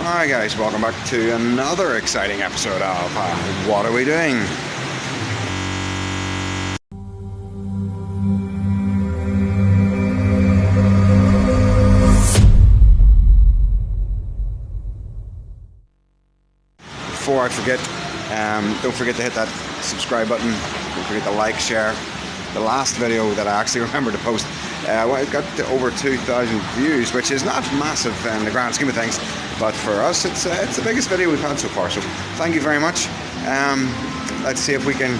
Hi guys, welcome back to another exciting episode of What Are We Doing? Before I forget, don't forget to hit that subscribe button, don't forget to like, share. The last video that I actually remember to post, it got to over 2,000 views, which is not massive in the grand scheme of things, but for us it's the biggest video we've had so far, so thank you very much. Let's see if we can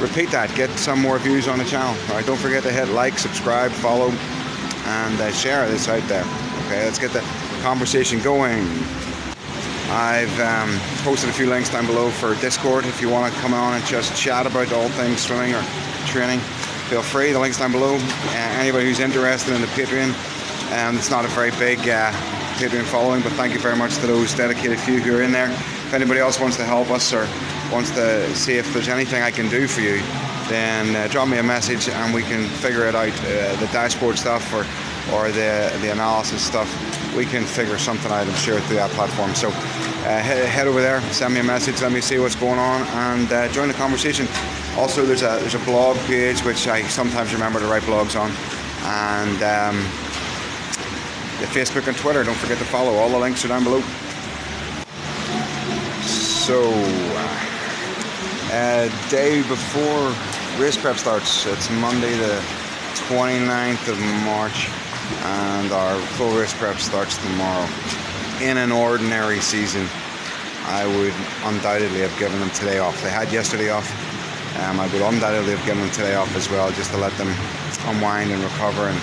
repeat that, get some more views on the channel. Alright, don't forget to hit like, subscribe, follow, and share this out there. Okay, let's get the conversation going. I've posted a few links down below for Discord if you want to come on and just chat about all things swimming or training. Feel free, the link's down below. Anybody who's interested in the Patreon, it's not a very big Patreon following, but thank you very much to those dedicated few who are in there. If anybody else wants to help us or wants to see if there's anything I can do for you, then drop me a message and we can figure it out. The dashboard stuff or the analysis stuff, we can figure something out, I'm sure, through that platform. So head over there, send me a message, let me see what's going on, and join the conversation. Also, there's a blog page which I sometimes remember to write blogs on, and the Facebook and Twitter, don't forget to follow. All the links are down below. So, day before race prep starts, it's Monday the 29th of March, and our full race prep starts tomorrow. In an ordinary season, I would undoubtedly have given them today off. They had yesterday off. I would undoubtedly have given them today off as well, just to let them unwind and recover and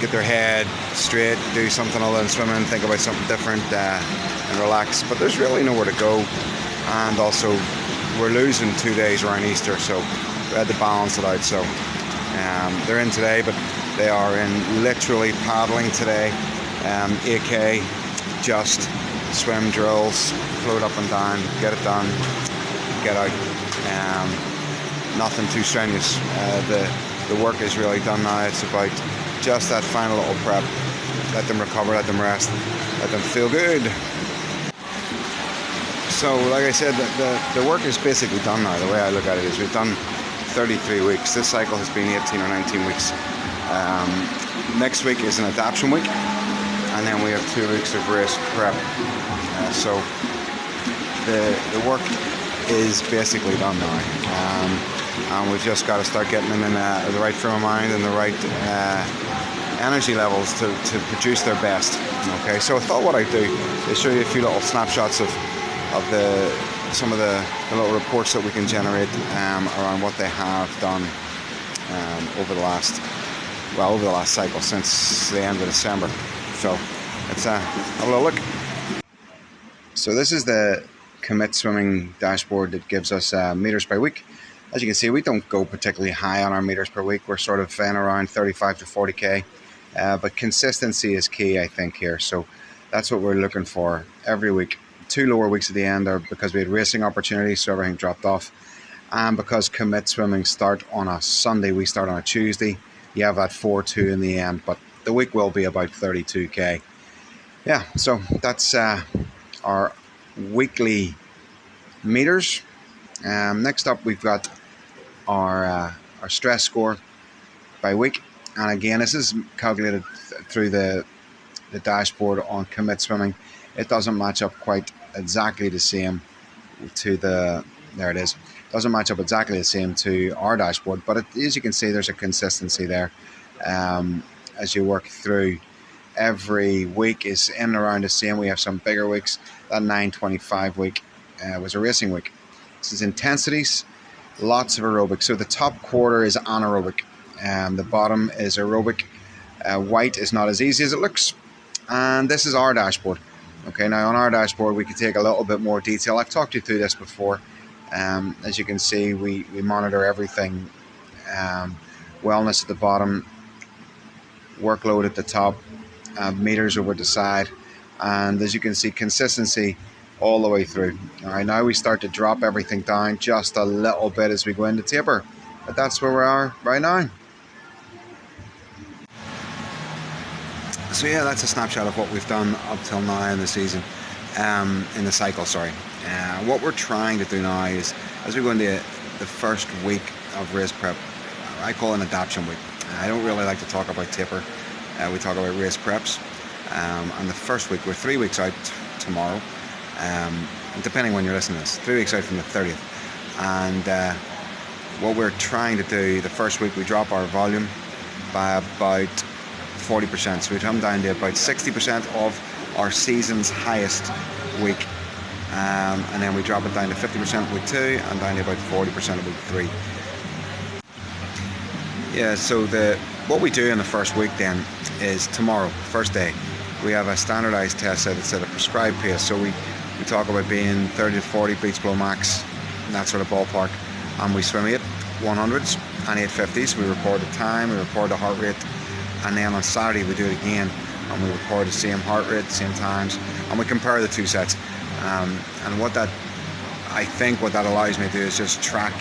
get their head straight, do something other than swimming, think about something different, and relax. But there's really nowhere to go, and also we're losing 2 days around Easter, so we had to balance it out. So they're in today, but they are in literally paddling today. 8K, just swim drills, float up and down, get it done, get out. Nothing too strenuous. The work is really done now. It's about just that final little prep. Let them recover, let them rest, let them feel good. So like I said, the work is basically done now. The way I look at it is we've done 33 weeks. This cycle has been 18 or 19 weeks. Next week is an adaptation week, and then we have 2 weeks of race prep. So the work is basically done now, and we've just got to start getting them in the right frame of mind and the right energy levels to produce their best. Okay, so I thought what I'd do is show you a few little snapshots of some of the little reports that we can generate around what they have done over the last cycle, since the end of December. So let's have a little look. So this is the Commit Swimming dashboard that gives us meters per week. As you can see, we don't go particularly high on our meters per week. We're sort of in around 35 to 40k, but consistency is key, I think, here. So that's what we're looking for every week. 2 lower weeks at the end are because we had racing opportunities, so everything dropped off, and because Commit Swimming start on a Sunday, we start on a Tuesday. You have that 4-2 in the end, but the week will be about 32k. Yeah, so that's our weekly meters. Next up, we've got our stress score by week, and again, this is calculated through the dashboard on Commit Swimming. It doesn't match up quite exactly the same to there it is. Doesn't match up exactly the same to our dashboard, but as you can see, there's a consistency there. As you work through, every week is in and around the same. We have some bigger weeks. That 9:25 week was a racing week. This is intensities, lots of aerobic. So the top quarter is anaerobic, the bottom is aerobic. White is not as easy as it looks, and this is our dashboard. Okay, now on our dashboard we can take a little bit more detail. I've talked you through this before. As you can see, we monitor everything. Wellness at the bottom, workload at the top, meters over the side, and as you can see, consistency all the way through. All right, now we start to drop everything down just a little bit as we go into taper, but that's where we are right now. So yeah, that's a snapshot of what we've done up till now in the season, in the cycle, sorry. What we're trying to do now is, as we go into the first week of race prep, I call it an adaptation week. I don't really like to talk about taper. We talk about race preps. And the first week, we're 3 weeks out tomorrow, depending when you're listening to this, 3 weeks out from the 30th. And what we're trying to do, the first week we drop our volume by about 40%. So we come down to about 60% of our season's highest week. And then we drop it down to 50% week 2 and down to about 40% of week 3. Yeah, so what we do in the first week then is tomorrow, first day, we have a standardized test set. It's at a prescribed pace. So we talk about being 30 to 40 beats below max, in that sort of ballpark. And we swim 8 100s and 850s. We record the time, we record the heart rate, and then on Saturday we do it again and we record the same heart rate, same times, and we compare the two sets. And what that allows me to do is just track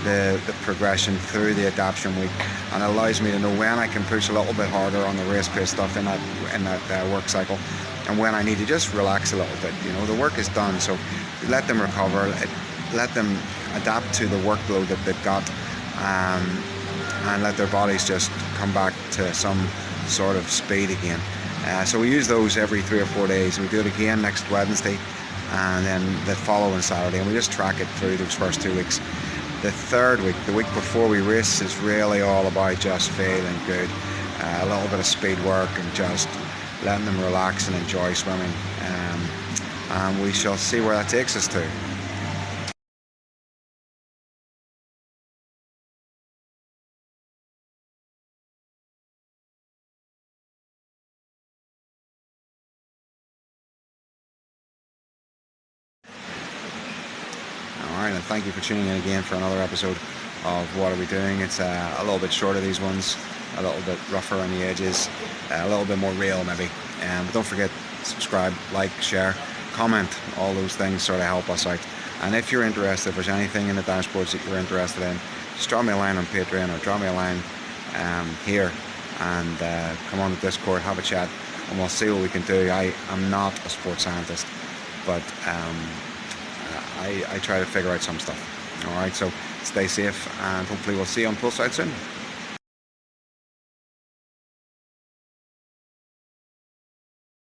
the progression through the adaptation week, and it allows me to know when I can push a little bit harder on the race pace stuff in that work cycle, and when I need to just relax a little bit. You know, the work is done, so let them recover, let them adapt to the workload that they've got, and let their bodies just come back to some sort of speed again. So we use those every 3 or 4 days. We do it again next Wednesday and then the following Saturday, and we just track it through those first 2 weeks. The third week, the week before we race, is really all about just feeling good, a little bit of speed work and just letting them relax and enjoy swimming, and we shall see where that takes us to. Alright, and thank you for tuning in again for another episode of What Are We Doing. It's a little bit shorter, these ones, a little bit rougher on the edges, a little bit more real maybe. But don't forget, subscribe, like, share, comment. All those things sort of help us out. And if you're interested, if there's anything in the dashboards that you're interested in, just drop me a line on Patreon or drop me a line here, and come on to Discord, have a chat, and we'll see what we can do. I am not a sports scientist, but I try to figure out some stuff. Alright, so stay safe, and hopefully we'll see you on Poolside soon.